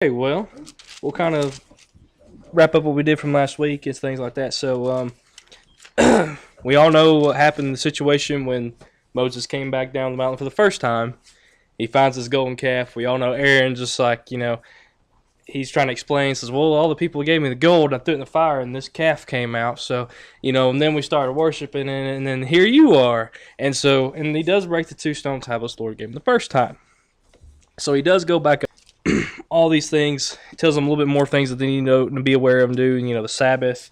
Okay, well, we'll kind of wrap up what we did from last week and things like that. So, we all know what happened in the situation when Moses came back down the mountain for the first time. He finds his golden calf. We all know Aaron, just like, he's trying to explain, says, well, all the people gave me the gold, I threw it in the fire, and this calf came out. So, and then we started worshiping, and then here you are. And he does break the 2 stone tablets the Lord gave him the first time. So he does go back up. All these things. He tells them a little bit more things that they need to be aware of and do. The Sabbath,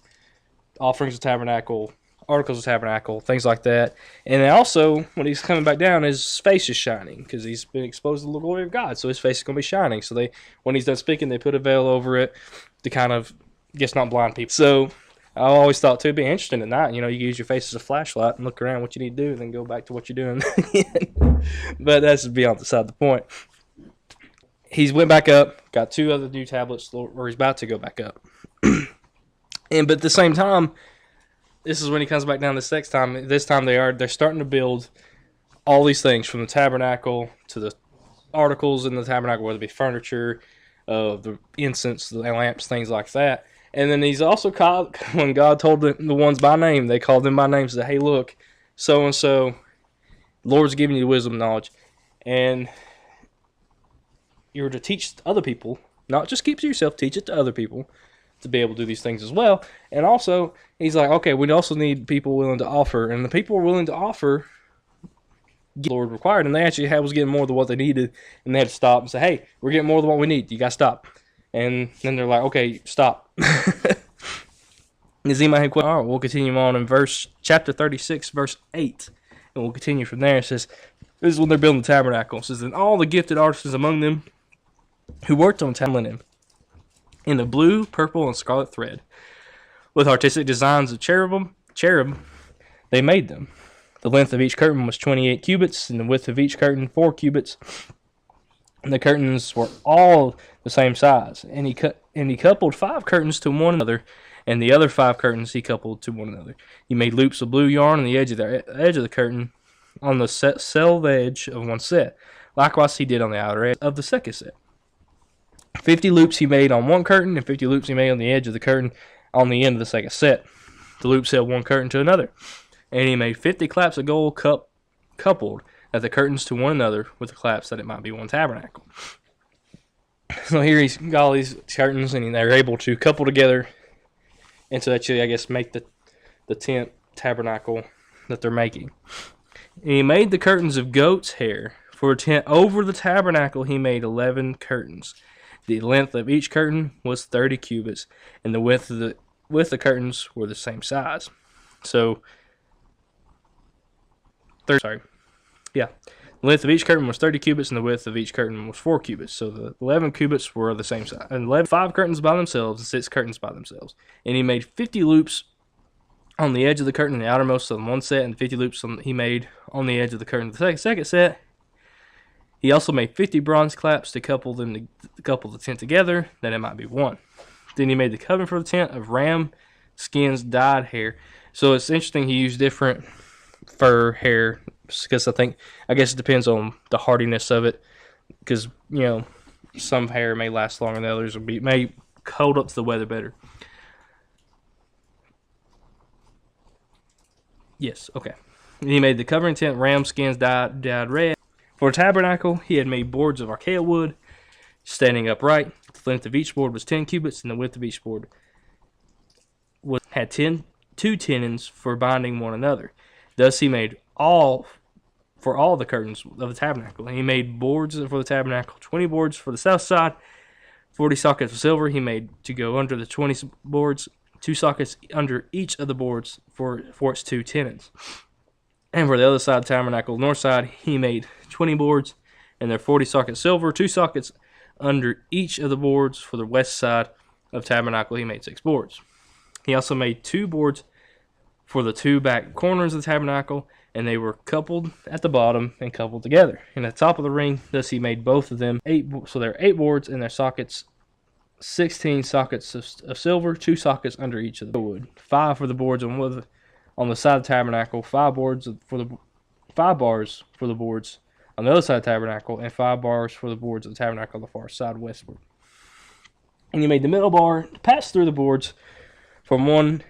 offerings of tabernacle, articles of tabernacle, things like that. And then also, when he's coming back down, his face is shining because he's been exposed to the glory of God. So his face is going to be shining. So when he's done speaking, they put a veil over it to kind of, not blind people. So I always thought, too, it'd be interesting at night. You use your face as a flashlight and look around what you need to do and then go back to what you're doing. But that's beyond the point. He's went back up, got 2 other new tablets, or he's about to go back up. But at the same time, this is when he comes back down this next time. This time they're starting to build all these things from the tabernacle to the articles in the tabernacle, whether it be furniture, the incense, the lamps, things like that. And then he's also called, when God told the ones by name, they called them by name, said, hey, look, so-and-so, the Lord's giving you the wisdom and knowledge. And you're to teach other people, not just keep it to yourself, teach it to other people to be able to do these things as well. And also, he's like, okay, we also need people willing to offer. And the people were willing to offer, the Lord required, and they actually was getting more than what they needed, and they had to stop and say, hey, we're getting more than what we need. You got to stop. And then they're like, okay, stop. Does anybody have questions? All right, we'll continue on in chapter 36, verse 8. And we'll continue from there. It says, this is when they're building the tabernacle. It says, and all the gifted artisans among them who worked on linen in the blue, purple, and scarlet thread, with artistic designs of cherub, they made them. The length of each curtain was 28 cubits, and the width of each curtain 4 cubits. And the curtains were all the same size. And he coupled 5 curtains to one another, and the other 5 curtains he coupled to one another. He made loops of blue yarn on the edge of the curtain on the selved edge of one set. Likewise he did on the outer edge of the second set. 50 loops he made on one curtain, and 50 loops he made on the edge of the curtain on the end of the second set. The loops held one curtain to another. And he made 50 claps of gold coupled at the curtains to one another with the claps that it might be one tabernacle. So here he's got all these curtains, and they're able to couple together and to actually, make the tent tabernacle that they're making. And he made the curtains of goat's hair. For a tent over the tabernacle, he made 11 curtains. The length of each curtain was 30 cubits, and the width of the curtains were the same size. So, the length of each curtain was 30 cubits, and the width of each curtain was 4 cubits. So the 11 cubits were the same size. And 5 curtains by themselves, and 6 curtains by themselves. And he made 50 loops on the edge of the curtain in the outermost on one set, and 50 loops he made on the edge of the curtain of the second set. He also made 50 bronze claps to couple the tent together, that it might be one. Then he made the covering for the tent of ram skins dyed hair. So it's interesting he used different fur hair, because I guess it depends on the hardiness of it, because some hair may last longer than others, or may hold up to the weather better. Yes, okay. And he made the covering tent ram skins dyed red. For a tabernacle, he had made boards of acacia wood, standing upright. The length of each board was 10 cubits, and the width of each board had 2 tenons for binding one another. Thus he made for all the curtains of the tabernacle. And he made boards for the tabernacle, 20 boards for the south side, 40 sockets of silver he made to go under the 20 boards, 2 sockets under each of the boards for its 2 tenons. And for the other side of the tabernacle, north side, he made 20 boards, and their 40 sockets silver, 2 sockets under each of the boards. For the west side of the tabernacle, he made 6 boards. He also made 2 boards for the 2 back corners of the tabernacle, and they were coupled at the bottom and coupled together. And at the top of the ring, thus he made both of them 8. So there are 8 boards, and their sockets 16 sockets of silver, 2 sockets under each of the wood. 5 for the boards on the side of the tabernacle, 5 bars for the boards on the other side of the tabernacle, and 5 bars for the boards of the tabernacle on the far side westward. And he made the middle bar to pass through the boards from one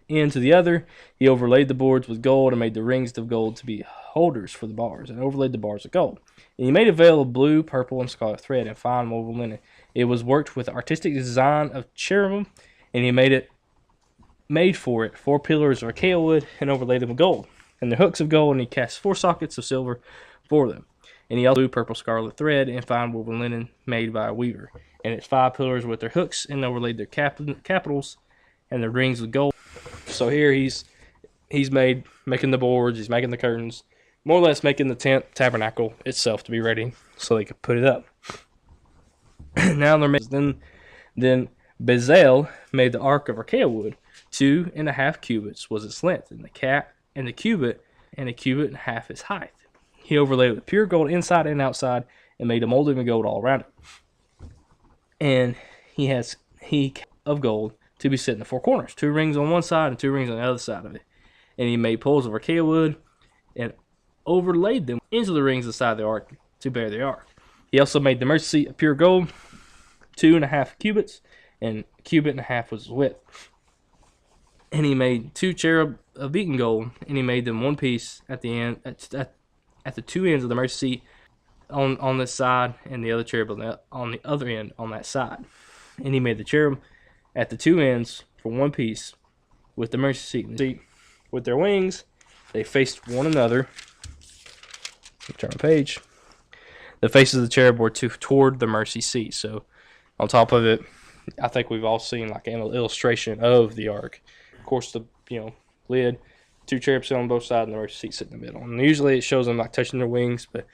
end to the other. He overlaid the boards with gold and made the rings of gold to be holders for the bars, and overlaid the bars with gold. And he made a veil of blue, purple, and scarlet thread and fine woven linen. It was worked with artistic design of cherubim, and he made for it 4 pillars of acacia wood and overlaid them with gold, and the hooks of gold, and he cast 4 sockets of silver for them. And he also blue, purple, scarlet thread and fine woven linen made by a weaver, and its 5 pillars with their hooks, and overlaid their capitals and their rings with gold. So here he's making the boards, he's making the curtains, more or less making the tabernacle itself to be ready so they could put it up. Now they're making, then Bezalel made the ark of acacia wood. 2.5 cubits was its length, and the cubit and a cubit and a half its height. He overlaid it with pure gold inside and outside, and made a molding of gold all around it. And he of gold to be set in the 4 corners, 2 rings on one side and 2 rings on the other side of it. And he made poles of acacia wood and overlaid them into the rings inside the ark to bear the ark. He also made the mercy seat of pure gold, 2.5 cubits, and a cubit and a half was its width. And he made 2 cherub of beaten gold, and he made them one piece at the end at the 2 ends of the mercy seat on this side, and the other cherub on the other end on that side. And he made the cherub at the 2 ends for one piece with the mercy seat. With their wings, they faced one another. Turn the page. The faces of the cherub were toward the mercy seat. So on top of it, I think we've all seen like an illustration of the ark. Of course, the lid, 2 cherubs on both sides, and the mercy seat sitting in the middle. And usually it shows them like touching their wings, but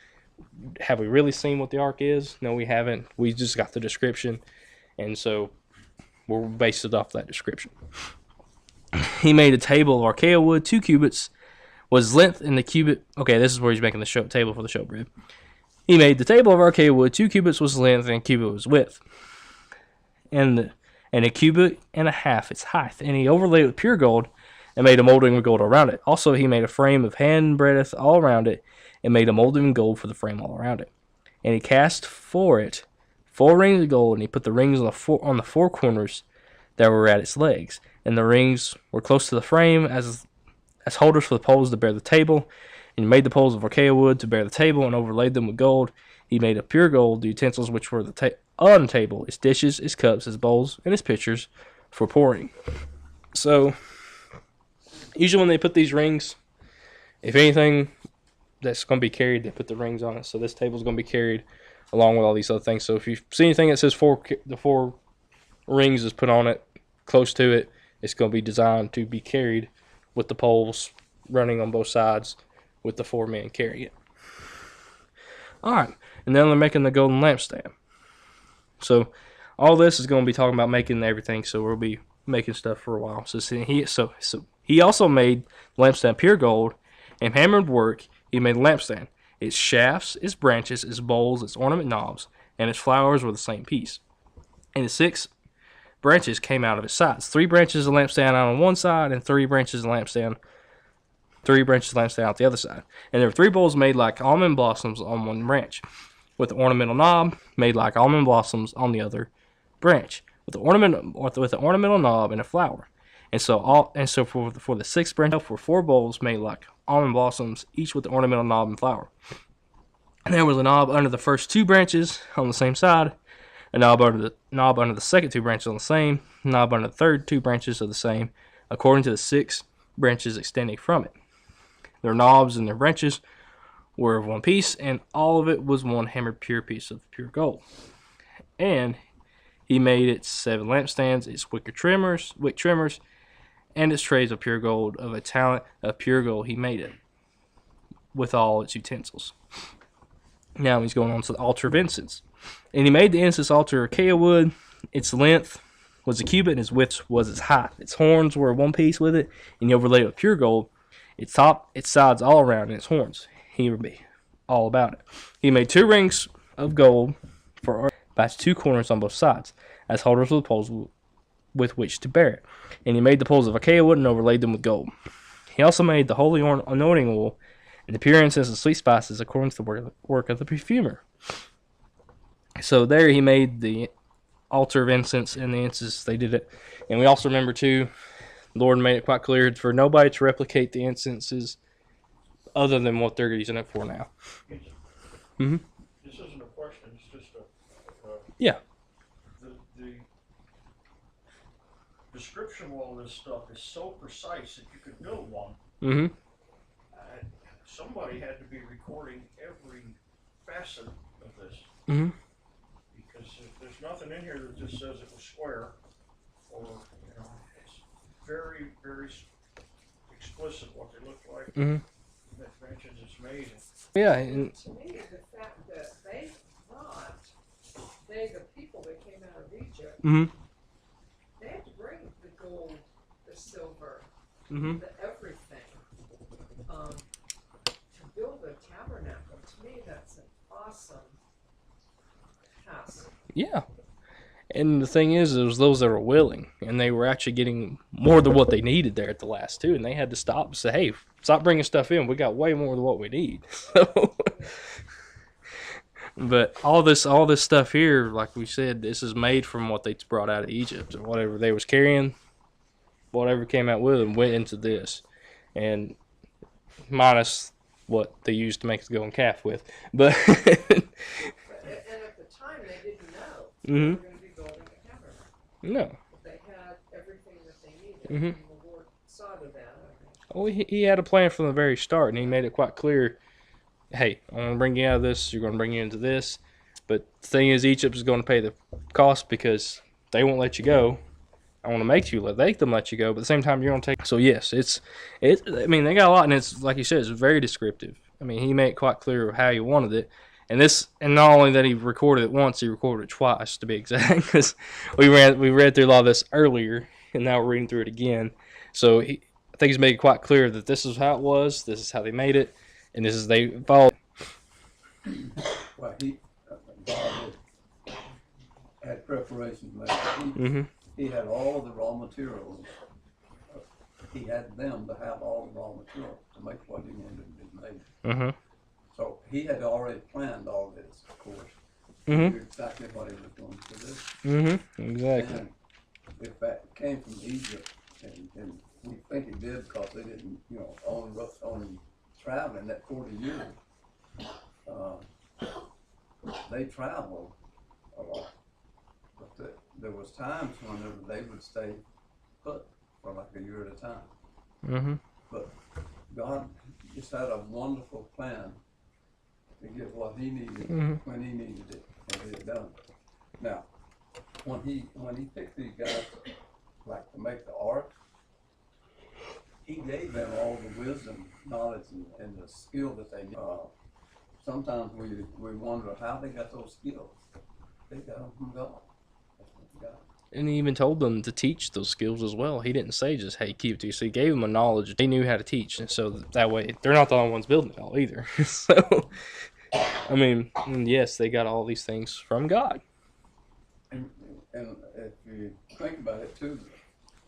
have we really seen what the ark is? No, we haven't. We just got the description, and so we'll base it off that description. He made a table of acacia wood, 2 cubits was length, and the cubit. Okay, this is where he's making the table for the showbread. He made the table of acacia wood, 2 cubits was length, and a cubit was width, and a cubit and a half its height. And he overlaid it with pure gold, and made a molding of gold around it. Also, he made a frame of hand breadth all around it, and made a molding of gold for the frame all around it. And he cast for it 4 rings of gold, and he put the rings on the 4 corners that were at its legs, and the rings were close to the frame as holders for the poles to bear the table. And he made the poles of acacia wood to bear the table, and overlaid them with gold. He made of pure gold the utensils which were on the table, its dishes, its cups, its bowls, and its pitchers for pouring. So usually when they put these rings, if anything that's going to be carried, they put the rings on it. So this table is going to be carried along with all these other things. So if you see anything that says the 4 rings is put on it, close to it, it's going to be designed to be carried with the poles running on both sides with the 4 men carrying it. Alright, and then they're making the golden lampstand. So all this is going to be talking about making everything, so we'll be making stuff for a while. So he also made lampstand pure gold, and hammered work. He made a lampstand. Its shafts, its branches, its bowls, its ornament knobs, and its flowers were the same piece. And the 6 branches came out of its sides. 3 branches of lampstand out on one side, and 3 branches of lampstand out the other side. And there were 3 bowls made like almond blossoms on one branch, with the ornamental knob made like almond blossoms on the other branch, with the ornamental knob and a flower. And so for the 6th branch were 4 bowls made like almond blossoms, each with the ornamental knob and flower. And there was a knob under the first 2 branches on the same side, a knob under the second 2 branches on the same, knob under the third 2 branches of the same, according to the 6 branches extending from it. Their knobs and their branches were of one piece, and all of it was one hammered pure piece of pure gold. And he made its 7 lampstands, its wick trimmers, and its trays of pure gold. Of a talent of pure gold he made it, with all its utensils. Now he's going on to the altar of incense. And he made the incense altar of acacia wood. Its length was a cubit, and its width was its height. Its horns were one piece with it, and he overlaid it with pure gold. Its top, its sides all around, and its horns. He would be all about it. He made 2 rings of gold by its 2 corners on both sides, as holders of the poles with which to bear it. And he made the poles of acacia wood and overlaid them with gold. He also made the holy anointing oil and the pure incense and sweet spices according to the work of the perfumer. So there he made the altar of incense and the incense they did it. And we also remember too, Lord made it quite clear for nobody to replicate the incenses other than what they're using it for now. Mm-hmm. This isn't a question, it's just yeah. The description of all this stuff is so precise that you could build one. Mm-hmm. Somebody had to be recording every facet of this. Mm-hmm. Because there's nothing in here that just says it was square, or, it's very, very explicit what they look like. Mm-hmm. Dimensions, it's amazing. Yeah. And to me, the fact that the people that came out of Egypt, mm-hmm. they had to bring the gold, the silver, Mm-hmm. the everything, to build a tabernacle. To me, that's an awesome task. Yeah. And the thing is, it was those that were willing, and they were actually getting more than what they needed there at the last too, and they had to stop and say, "Hey, stop bringing stuff in. We got way more than what we need." So, but all this stuff here, like we said, this is made from what they brought out of Egypt, or whatever they was carrying, whatever came out with them went into this, and minus what they used to make the golden calf with, but. And at the time, they didn't know they Mm-hmm. were going to be building a tabernacle. No. They had everything that they needed, Mm-hmm. and the Lord saw to that. Well, he had a plan from the very start, and he made it quite clear, hey, I'm going to bring you out of this, you're going to bring you into this, but the thing is, Egypt is going to pay the cost because they won't let you go. I want to make them let you go, but at the same time, you're going to take. So yes, I mean, they got a lot, and it's like you said, it's very descriptive. I mean, he made it quite clear how he wanted it, and not only that he recorded it once, he recorded it twice to be exact, because we read through a lot of this earlier, and now we're reading through it again. So I think he's made it quite clear that this is how it was, this is how they made it, and this is they followed. Well, God had preparations made. Mm-hmm. He had all the raw materials. He had them to have all the raw materials to make what he wanted to be made. Mm-hmm. So he had already planned all this, of course. Mm-hmm. He knew exactly what he was going to do. Mm-hmm. Exactly. And if that came from Egypt, and we think it did because they didn't, on traveling that 40 years, they traveled a lot. But there was times whenever they would stay put for like a year at a time. Mm-hmm. But God just had a wonderful plan to get what he needed when he needed it, and get it done. Now, when he picked these guys like to make the ark, he gave them all the wisdom, knowledge, and the skill that they need. Sometimes we wonder how they got those skills. They got them from God. That's what they got. And he even told them to teach those skills as well. He didn't say just, hey, keep it to you. So he gave them a knowledge. They knew how to teach. And so that way, they're not the only ones building it all either. So, I mean, yes, they got all these things from God. And if you think about it too,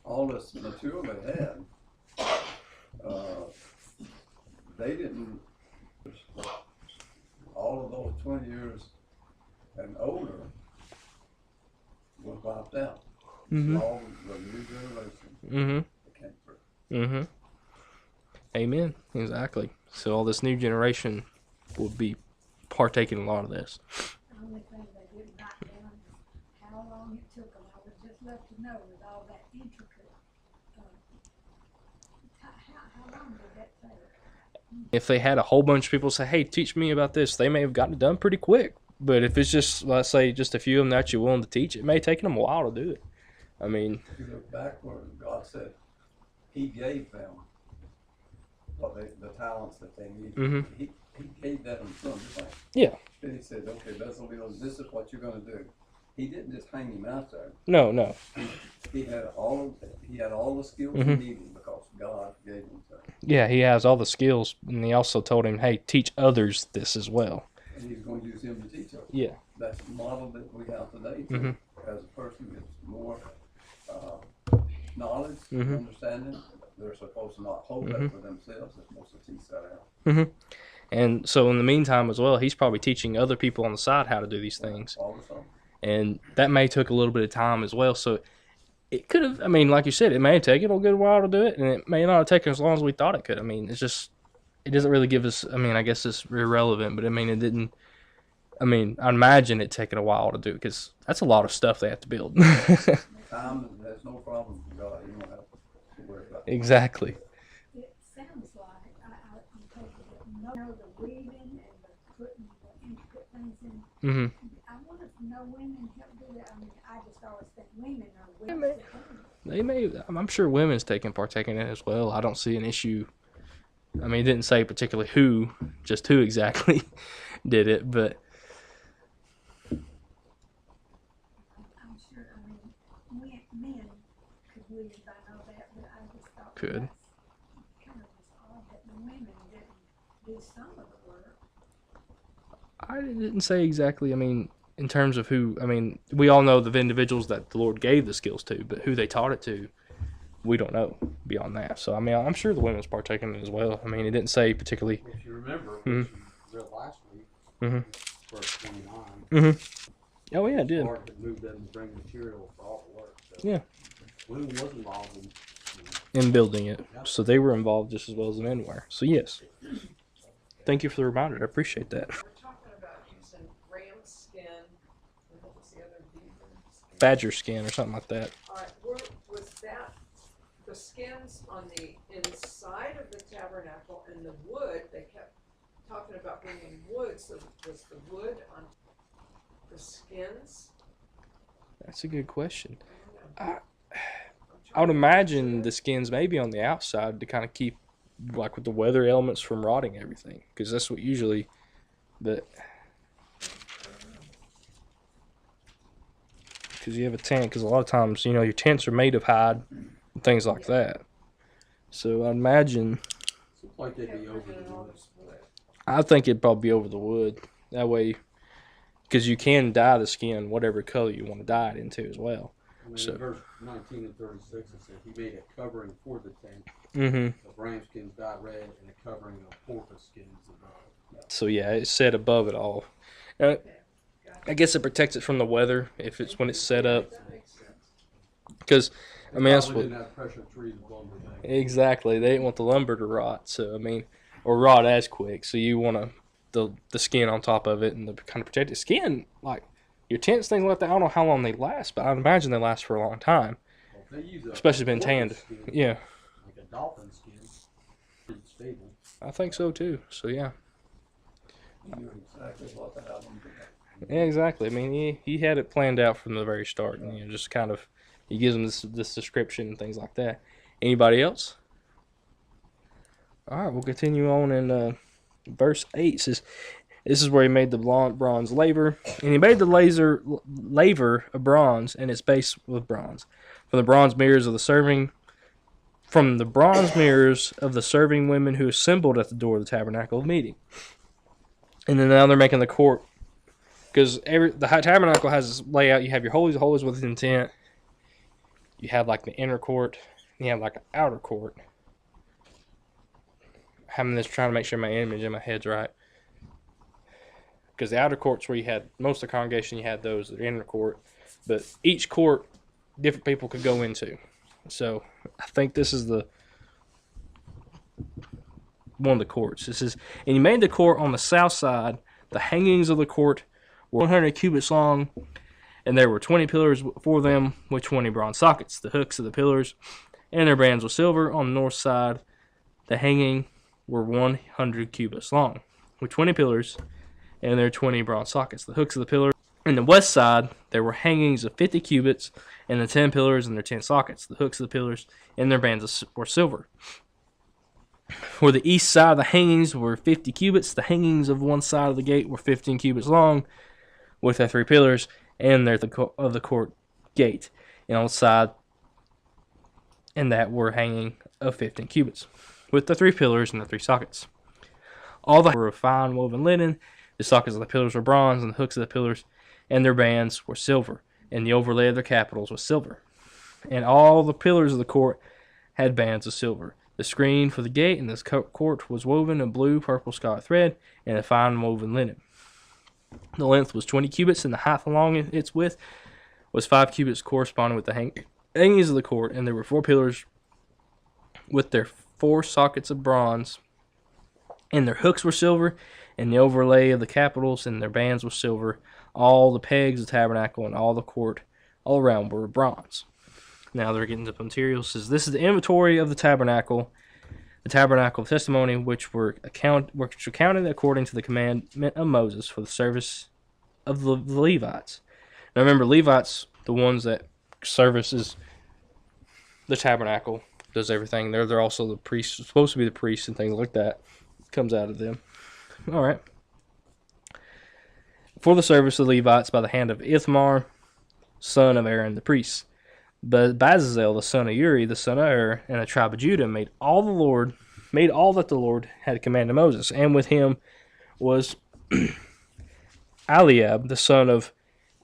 all this material they had, they didn't, all of those 20 years and older was wiped out. Mm-hmm. All the new generation Mm-hmm. that came through. Mm-hmm. Amen. Exactly. So all this new generation will be partaking in a lot of this. The only thing they didn't write down is how long it took them. I would just love to know with all that intricate, how long did that take? If they had a whole bunch of people say, hey, teach me about this, they may have gotten it done pretty quick. But if it's just, let's say, just a few of them that you're willing to teach, it may take them a while to do it. I mean, If you look backward, God said he gave them the talents that they needed. Mm-hmm. He gave that on some. yeah. Then he said, okay, Bezalel, this is what you're going to do. He didn't just hang him out there. No. He had all the skills Mm-hmm. he needed because God gave him to him. Yeah, he has all the skills, and he also told him, hey, teach others this as well. And he's going to use him to teach us. Yeah. That's the model that we have today. Mm-hmm. As a person gets more knowledge, Mm-hmm. understanding, they're supposed to not hold Mm-hmm. that for themselves. They're supposed to teach that out. Mm-hmm. And so in the meantime as well, he's probably teaching other people on the side how to do these things. All the time. and that may took a little bit of time as well. So it could have. I mean, like you said, it may have taken a good while to do it, and it may not have taken as long as we thought it could. I mean, it's just it doesn't really give us. I mean, I guess it's irrelevant, but I mean, it didn't. I mean, I imagine it taking a while to do because that's a lot of stuff they have to build. Time, that's no problem for God, you don't have to worry about it. Exactly. It sounds like, I'm taking it, know the weaving and the putting the intricate things in. Hmm. I wonder if no women help do that. I mean, I just always think women are They women. They may. I'm sure women's partaking in it as well. I don't see an issue. I mean, it didn't say particularly who, just who exactly did it, but I'm sure, I mean, men could weave, I know that, but I just thought Could. that's kind of just odd that the women didn't do some of the work. I didn't say exactly. I mean, in terms of who, I mean, we all know the individuals that the Lord gave the skills to, but who they taught it to, we don't know beyond that. So, I mean, I'm sure the women's partaking in it as well. I mean, it didn't say particularly. If you remember, Mhm. what you read last week, Mhm. verse 29, Mm-hmm. Oh, yeah, it the did. Lord had moved them to bring material for all the work. So Yeah. women was involved in In building it. So they were involved just as well as the men were. So, yes. Thank you for the reminder. I appreciate that. We're talking about using ram skin, and what was the other beaver skin? Badger skin or something like that. Alright, was that the skins on the inside of the tabernacle and the wood, they kept talking about bringing wood, so was the wood on the skins? That's a good question. I don't know. I would imagine the skins maybe on the outside to kind of keep, like with the weather elements from rotting everything. Because that's what usually, but because you have a tent, because a lot of times, you know, your tents are made of hide and things like that. So I'd imagine, seems like they'd be Kept over bringing the all wood. this wood. I think it'd probably be over the wood. That way, because you can dye the skin whatever color you want to dye it into as well. I mean, So- in verse 19 and 36, it said he made a covering for the tent Mm-hmm. of ram skins dyed red and a covering of porpoise skins above. So yeah, it's set above it all. I guess it protects it from the weather if it's when it's set up. That makes sense. Because I mean that's Probably what didn't have pressure trees and lumber thing. exactly they didn't want the lumber to rot. So I mean, or rot as quick. So you want the skin on top of it and the kind of protected skin like your tents things like that. I don't know how long they last, but I imagine they last for a long time. Well, if they use a Especially been porpoise tanned. skin, Yeah, like a dolphin skin, pretty stable. I think so too. So yeah, You knew exactly what to have them do. yeah, exactly. I mean he had it planned out from the very start, and you know just kind of he gives them this description and things like that. Anybody else? All right, we'll continue on in verse 8. It says, this is where he made the bronze laver, and he made the laver of bronze, and its base with bronze. From the bronze mirrors of the serving women who assembled at the door of the tabernacle of meeting. And then now they're making the court, because the tabernacle has this layout. You have your holies of holies with an tent. You have like the inner court, and you have like an outer court. Having this, trying to make sure my image in my head's right. Because the outer court's where you had most of the congregation, you had those, the inner court. But each court, different people could go into. So I think this is one of the courts. This is, and you made the court on the south side. The hangings of the court were 100 cubits long, and there were 20 pillars for them with 20 bronze sockets. The hooks of the pillars and their bands were silver. On the north side, the hanging were 100 cubits long, with 20 pillars and their 20 bronze sockets. The hooks of the pillars. On the west side, there were hangings of 50 cubits and the 10 pillars and their 10 sockets. The hooks of the pillars and their bands were silver. For the east side, the hangings were 50 cubits. The hangings of one side of the gate were 15 cubits long, with their 3 pillars and their of the court gate. And on the side, and that were hanging of 15 cubits, with the 3 pillars and the 3 sockets. All the were of fine woven linen. The sockets of the pillars were bronze, and the hooks of the pillars and their bands were silver, and the overlay of their capitals was silver. And all the pillars of the court had bands of silver. The screen for the gate and the court was woven of blue, purple, scarlet thread, and a fine woven linen. The length was 20 cubits, and the height along its width was 5 cubits, corresponding with the hangings of the court. And there were 4 pillars with their 4 sockets of bronze, and their hooks were silver, and the overlay of the capitals and their bands were silver. All the pegs of the tabernacle and all the court all around were bronze. Now they're getting to materials. Says this is the inventory of the tabernacle of testimony, which were accounted according to the commandment of Moses for the service of the Levites. Now remember, Levites, the ones that services the tabernacle, does everything. They're also the priests, supposed to be the priests and things like that. Comes out of them. All right. For the service of the Levites by the hand of Ithamar, son of Aaron the priest. But Bazazel, the son of Uri, the son of Ur, and the tribe of Judah, made all that the Lord had commanded Moses. And with him was Eliab, the son of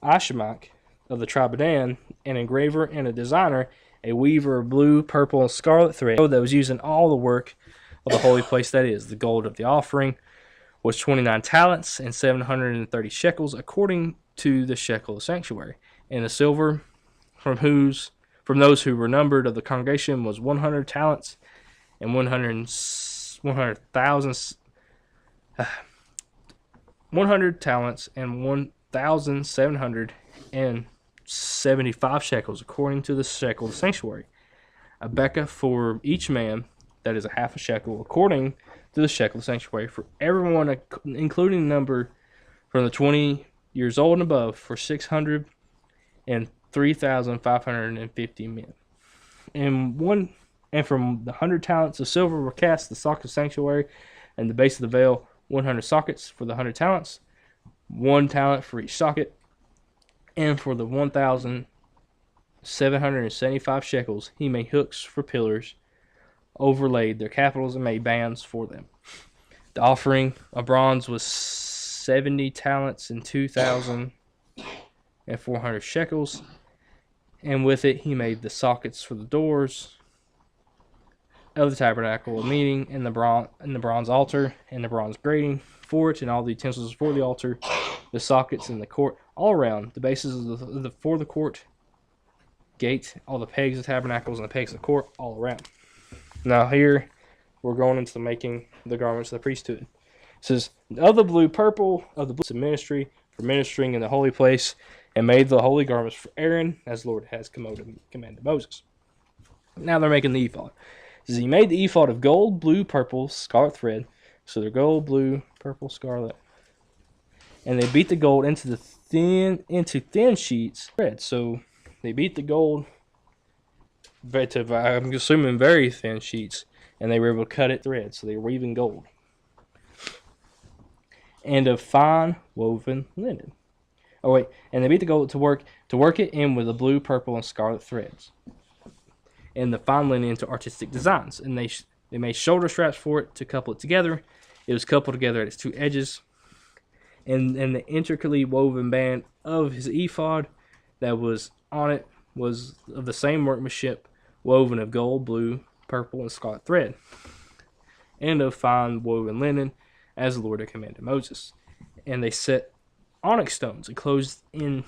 Ahisamach, of the tribe of Dan, an engraver and a designer, a weaver of blue, purple, and scarlet thread that was used in all the work of the holy place. That is, the gold of the offering was 29 talents and 730 shekels, according to the shekel of the sanctuary. And the silver from those who were numbered of the congregation was 100 talents and 100 talents and 1,775 shekels, according to the shekel of the sanctuary. A bekah for each man, that is a half a shekel, according to the shekel of the sanctuary, for everyone, including the number from the 20 years old and above, for 603,550 men. And from the 100 talents of silver were cast the socket of the sanctuary and the base of the veil, 100 sockets for the 100 talents, 1 talent for each socket. And for the 1,775 shekels, he made hooks for pillars, overlaid their capitals, and made bands for them. The offering of bronze was 70 talents and 2,400 shekels. And with it he made the sockets for the doors of the tabernacle of meeting, and the bronze altar, and the bronze grating for it, and all the utensils for the altar, the sockets in the court all around, the bases of the for the court gate, all the pegs of the tabernacles and the pegs of the court all around. Now here we're going into the making the garments of the priesthood. It says, of the blue purple of the blue ministry, for ministering in the holy place, and made the holy garments for Aaron, as the Lord has commanded Moses. Now they're making the ephod. It says, he made the ephod of gold, blue, purple, scarlet thread. So they're gold, blue, purple, scarlet. And they beat the gold into thin sheets thread. So they beat the gold to, I'm assuming, very thin sheets, and they were able to cut it thread. So they were weaving gold. And of fine woven linen. Oh wait, and they beat the gold to work it in with the blue, purple, and scarlet threads, and the fine linen into artistic designs. And they made shoulder straps for it to couple it together. It was coupled together at its 2 edges, and the intricately woven band of his ephod that was on it was of the same workmanship, woven of gold, blue, purple, and scarlet thread, and of fine woven linen, as the Lord had commanded Moses. And they set onyx stones enclosed in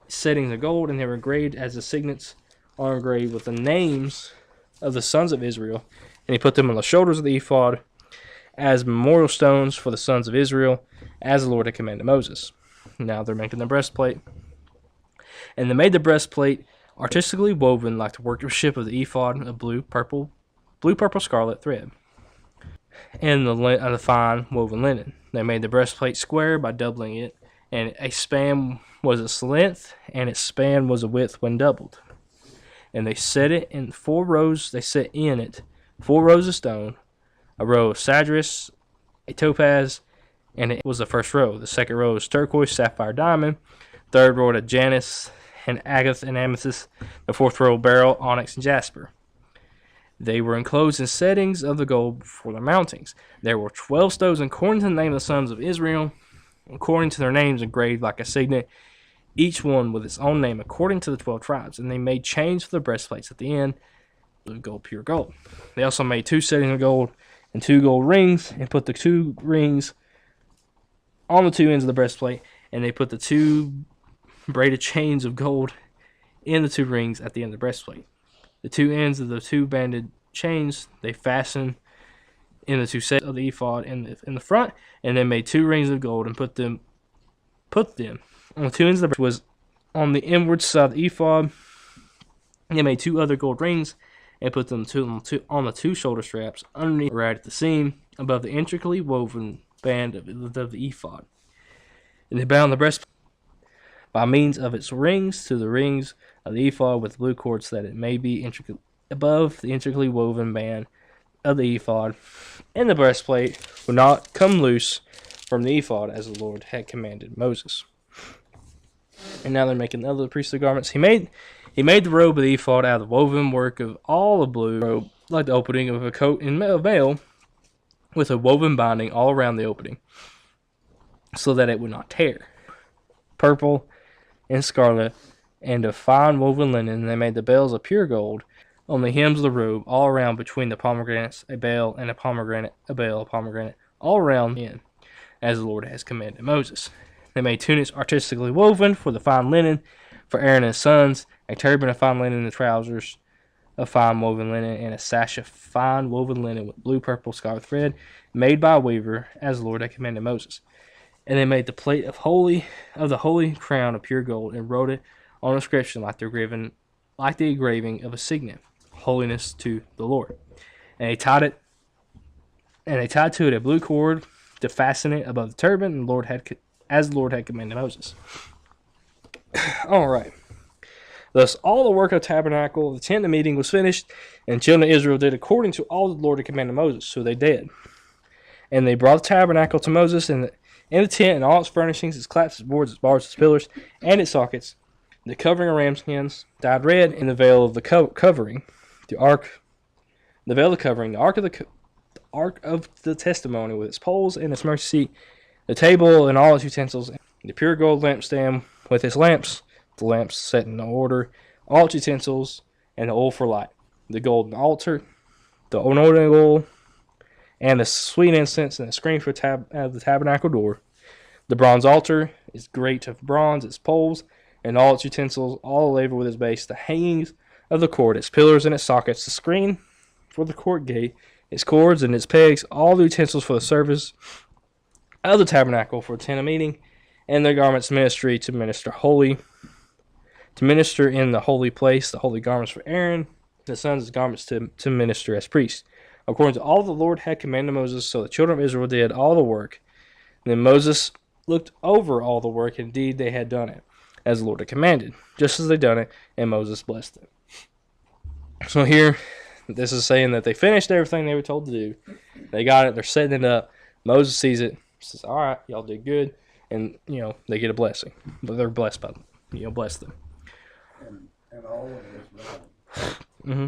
settings of gold, and they were engraved as the signets are engraved with the names of the sons of Israel. And he put them on the shoulders of the ephod as memorial stones for the sons of Israel, as the Lord had commanded Moses. Now they're making the breastplate. And they made the breastplate artistically woven like the workmanship of the ephod of blue, purple, scarlet thread, and the fine woven linen. They made the breastplate square by doubling it, and a span was its length, and its span was a width when doubled. And they set it in 4 rows. They set in it 4 rows of stone, a row of sardius, a topaz, and it was the first row. The second row was turquoise, sapphire, diamond. Third row of janus and agate and amethyst. The fourth row beryl, onyx, and jasper. They were enclosed in settings of the gold for their mountings. There were 12 stones according to the name of the sons of Israel, according to their names engraved like a signet, each one with its own name according to the 12 tribes. And they made chains for the breastplates at the end of gold, pure gold. They also made 2 settings of gold and 2 gold rings, and put the 2 rings on the 2 ends of the breastplate, and they put the 2 braided chains of gold in the 2 rings at the end of the breastplate. The 2 ends of the 2 banded chains they fastened in the 2 sets of the ephod in the front, and then made 2 rings of gold and put them on the 2 ends of the was on the inward side of the ephod. They made 2 other gold rings and put them on the 2 shoulder straps underneath, right at the seam above the intricately woven band of the ephod. And they bound the breastplate by means of its rings to the rings of the ephod with blue cords, so that it may be intricate above the intricately woven band of the ephod, and the breastplate would not come loose from the ephod, as the Lord had commanded Moses. And now they're making the other priestly garments. He made the robe of the ephod out of the woven work of all of blue robe, like the opening of a coat in mail, with a woven binding all around the opening, so that it would not tear. Purple and scarlet, and of fine woven linen. They made the bells of pure gold on the hems of the robe, all around between the pomegranates, a bell and a pomegranate, all around in, as the Lord has commanded Moses. They made tunics artistically woven for the fine linen for Aaron and his sons, a turban of fine linen, and trousers of fine woven linen, and a sash of fine woven linen with blue, purple, scarlet thread, made by a weaver, as the Lord had commanded Moses. And they made the plate of the holy crown of pure gold, and wrote it on inscription like the engraving of a signet, holiness to the Lord. And they tied to it a blue cord to fasten it above the turban, and as the Lord had commanded Moses. All right. Thus all the work of the tabernacle, the tent of meeting, was finished, and the children of Israel did according to all the Lord had commanded Moses. So they did. And they brought the tabernacle to Moses, and the tent and all its furnishings, its claps, its boards, its bars, its pillars, and its sockets, the covering of ram skins, dyed red, and the veil of the covering, the ark, the veil of the covering, the ark of the testimony with its poles and its mercy seat, the table and all its utensils, the pure gold lampstand with its lamps, the lamps set in order, all its utensils, and the oil for light, the golden altar, the anointing oil, and the sweet incense, and the screen for the tabernacle door. The bronze altar is great of bronze, its poles, and all its utensils, all the laver with its base, the hangings of the court, its pillars and its sockets, the screen for the court gate, its cords and its pegs, all the utensils for the service of the tabernacle for the tent of meeting, and their garments ministry to minister in the holy place, the holy garments for Aaron, the sons' garments to minister as priests, according to all the Lord had commanded Moses. So the children of Israel did all the work. And then Moses looked over all the work, and indeed they had done it, as the Lord had commanded, just as they done it, and Moses blessed them. So here, this is saying that they finished everything they were told to do. They got it. They're setting it up. Moses sees it. Says, all right, y'all did good. And, they get a blessing. But they're blessed by them. Bless them. And all of this done. Mm-hmm.